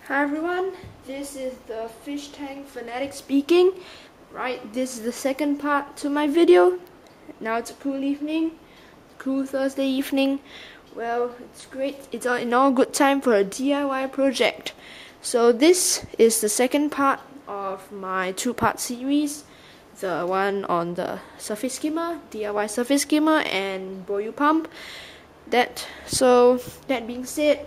Hi everyone, this is the fish tank fanatic speaking. Right, this is the second part to my video. Now it's a cool evening, cool Thursday evening. Well, it's great, it's in all good time for a DIY project. So this is the second part of my two-part series. The one on the surface skimmer, DIY surface skimmer, and Boyu pump. That being said,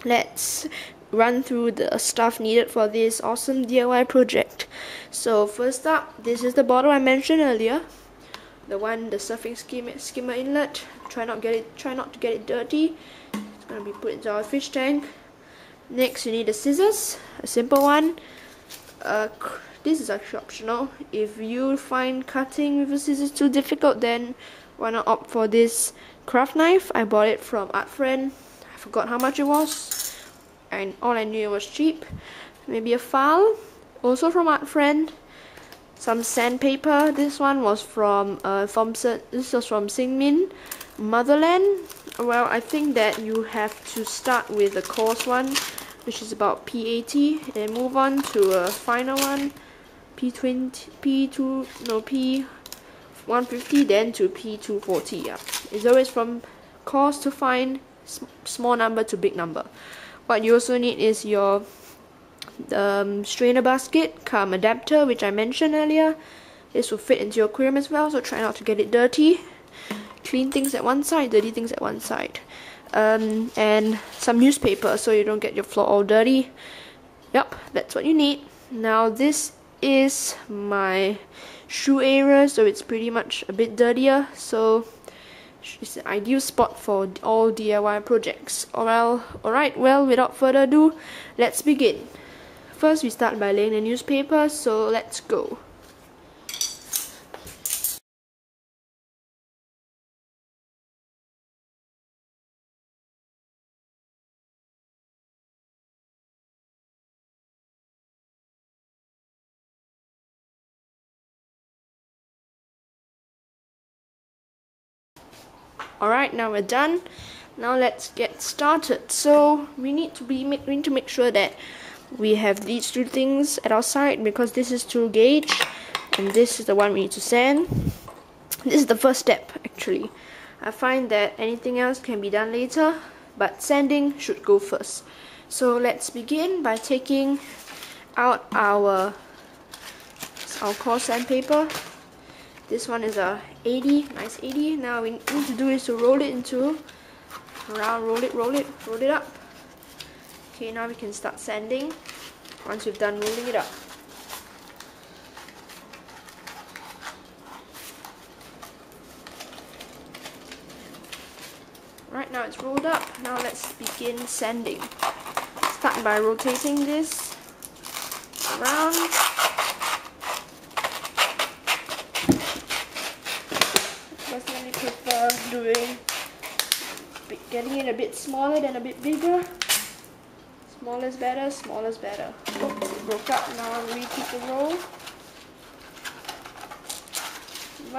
let's run through the stuff needed for this awesome DIY project. So first up, this is the bottle I mentioned earlier, the surface skimmer inlet. Try not to get it dirty. It's gonna be put into our fish tank. Next, you need a scissors, a simple one. This is actually optional. If you find cutting with a scissors too difficult, then why not opt for this craft knife? I bought it from Art Friend. I forgot how much it was, and all I knew it was cheap. Maybe a file, also from Art Friend. Some sandpaper. This one was from This was from Singmin Motherland. Well, I think that you have to start with the coarse one, which is about P80, and move on to a finer one, P150, then to P240. Yeah, it's always from coarse to fine, small number to big number. What you also need is your strainer basket, cum adapter, which I mentioned earlier. This will fit into your aquarium as well, so try not to get it dirty. Clean things at one side, dirty things at one side. And some newspaper so you don't get your floor all dirty. Yep, that's what you need. Now this is my shoe area, so it's pretty much a bit dirtier, so it's an ideal spot for all DIY projects. Alright, well, without further ado, let's begin. First, we start by laying the newspaper, so let's go. Alright, now we're done. Now let's get started. So we need to make sure that we have these two things at our side, because this is tool gauge and this is the one we need to sand. This is the first step actually. I find that anything else can be done later, but sanding should go first. So let's begin by taking out our coarse sandpaper. This one is a 80, nice 80. Now we need to do is to roll it into roll it up. Okay, now we can start sanding once we've done rolling it up. Right, now it's rolled up. Now let's begin sanding. Start by rotating this around. Personally prefer getting it a bit smaller than a bit bigger. Smaller is better, smaller is better. Oops, it broke up. Now repeat the roll.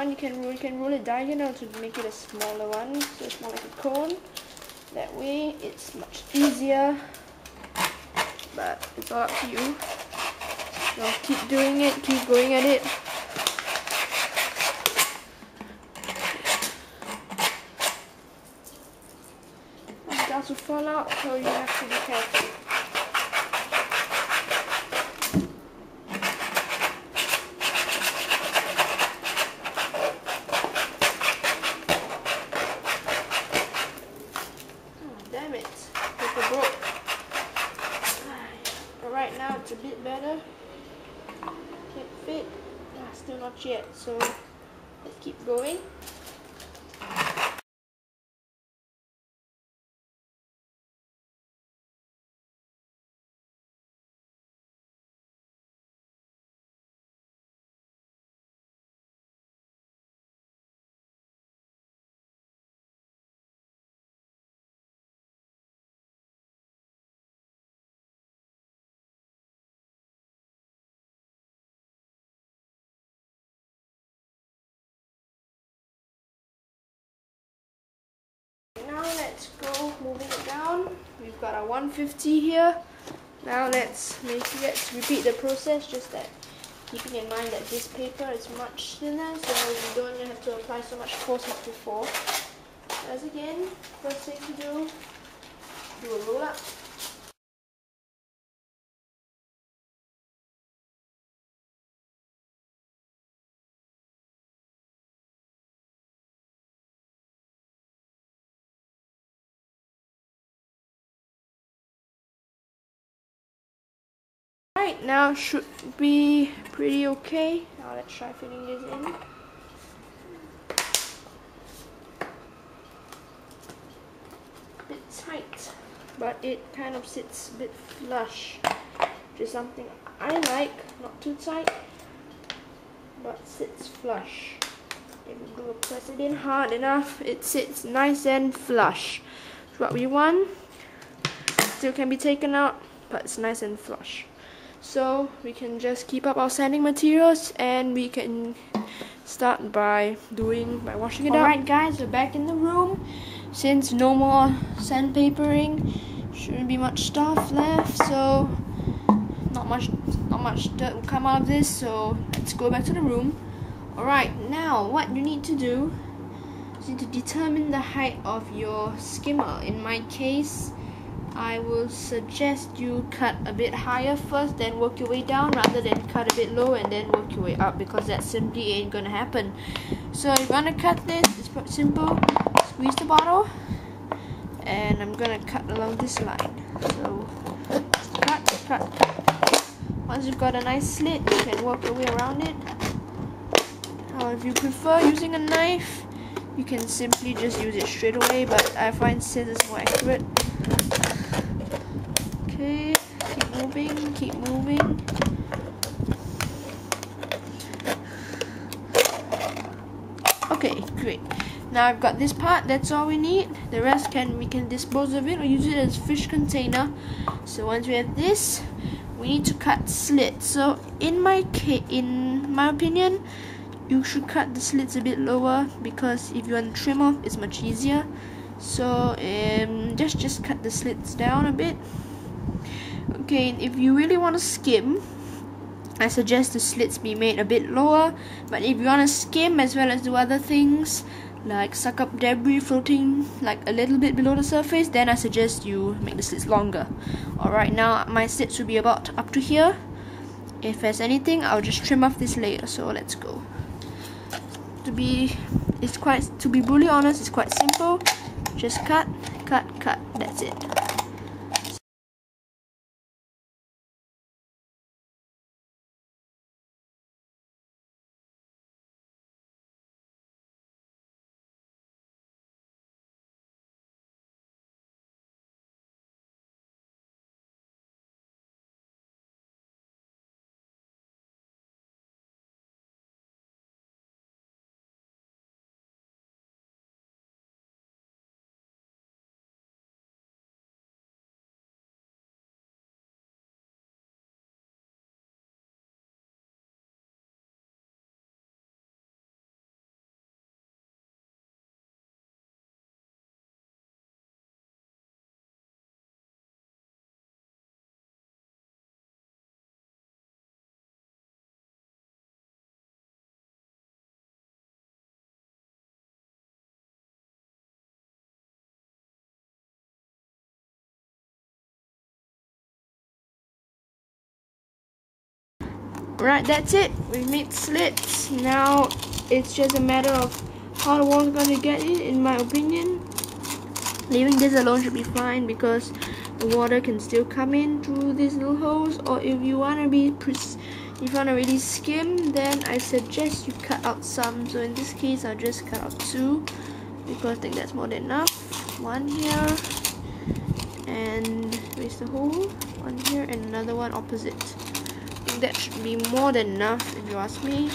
You can roll it diagonal to make it a smaller one, so it's more like a cone. That way it's much easier, but it's all up to you. So keep doing it, keep going at it. It starts to fall out, so you have to be careful. Damn it, paper broke. Alright, now it's a bit better. Can't fit. Still not yet, so let's keep going. Now let's go moving it down. We've got our 150 here. Now let's repeat the process, just that keeping in mind that this paper is much thinner, so you don't have to apply so much force as before. As again, first thing to do a roll up. Right, now should be pretty okay. Now let's try fitting this in. Bit tight, but it kind of sits a bit flush, which is something I like. Not too tight, but sits flush. If you do press it in hard enough, it sits nice and flush. It's what we want. Still can be taken out, but it's nice and flush. So we can just keep up our sanding materials, and we can start by washing it out. Alright guys, we're back in the room. Since no more sandpapering, shouldn't be much stuff left, so not much dirt will come out of this, so let's go back to the room. Alright, now what you need to do is to determine the height of your skimmer. In my case, I will suggest you cut a bit higher first, then work your way down, rather than cut a bit low and then work your way up, because that simply ain't gonna happen. So if you wanna cut this, it's quite simple. Squeeze the bottle, and I'm gonna cut along this line. So cut. Once you've got a nice slit, you can work your way around it. Or if you prefer using a knife, you can simply just use it straight away, but I find scissors more accurate. Okay, keep moving. Okay, great. Now I've got this part, that's all we need. The rest we can dispose of it or use it as fish container. So once we have this, we need to cut slits. So in my opinion, you should cut the slits a bit lower, because if you want to trim off, it's much easier. So just cut the slits down a bit. Okay, if you really want to skim, I suggest the slits be made a bit lower. But if you want to skim as well as do other things like suck up debris floating like a little bit below the surface, then I suggest you make the slits longer. Alright, now my slits will be about up to here. If there's anything, I'll just trim off this layer. So let's go. To be brutally honest, it's quite simple. Just cut, that's it. Right, that's it. We've made slits. Now it's just a matter of how the water's going to get in my opinion. Leaving this alone should be fine, because the water can still come in through these little holes. Or if you want to really skim, then I suggest you cut out some. So in this case, I'll just cut out 2, because I think that's more than enough. One here, and where's the hole? One here, and another one opposite. That should be more than enough if you ask me.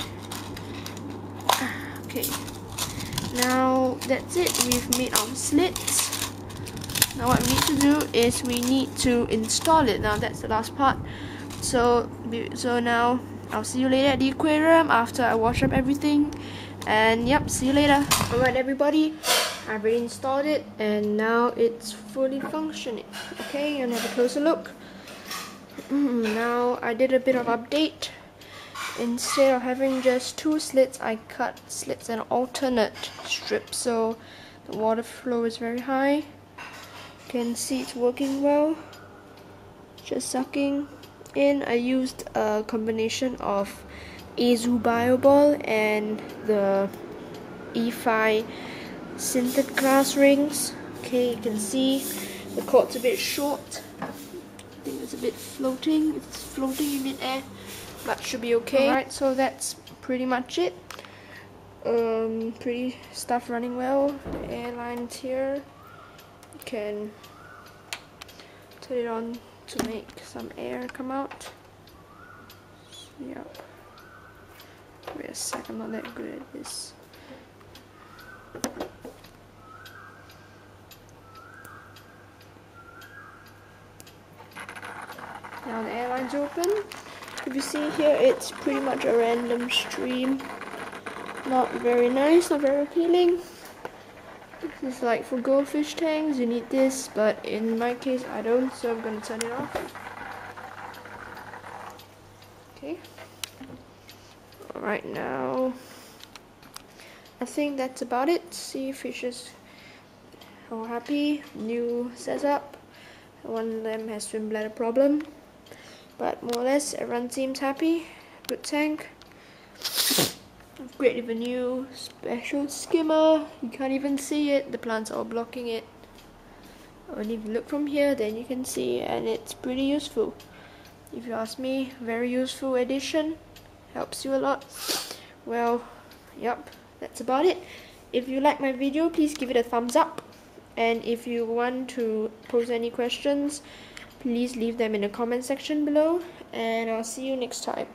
Okay, now that's it. We've made our slits. Now what we need to do is we need to install it. Now that's the last part. So now I'll see you later at the aquarium after I wash up everything. And yep, see you later. Alright everybody, I've already installed it and now it's fully functioning. Okay, and have a closer look. Now I did a bit of update. Instead of having just 2 slits, I cut slits in alternate strips, so the water flow is very high. You can see it's working well. Just sucking in. I used a combination of Azu Bio Ball and the E5 sintered glass rings. Okay, you can see the cord's a bit short. I think it's a bit floating. It's floating in mid-air. That should be okay. Alright, so that's pretty much it. Pretty stuff running well. The airlines here. You can turn it on to make some air come out. Yep. Wait a sec, I'm not that good at this. Now the airline's open. If you see here, it's pretty much a random stream. Not very nice, not very appealing. This is like for goldfish tanks, you need this, but in my case I don't, so I'm gonna turn it off. Okay. Alright, now I think that's about it. See, fishes are happy. New setup. One of them has swim bladder problem, but more or less everyone seems happy. Good tank. Upgraded a new special skimmer. You can't even see it, the plants are all blocking it. Only if you look from here, then you can see, and it's pretty useful. If you ask me, very useful addition. Helps you a lot. Well, yep, that's about it. If you like my video, please give it a thumbs up. And if you want to pose any questions, please leave them in the comment section below. And I'll see you next time.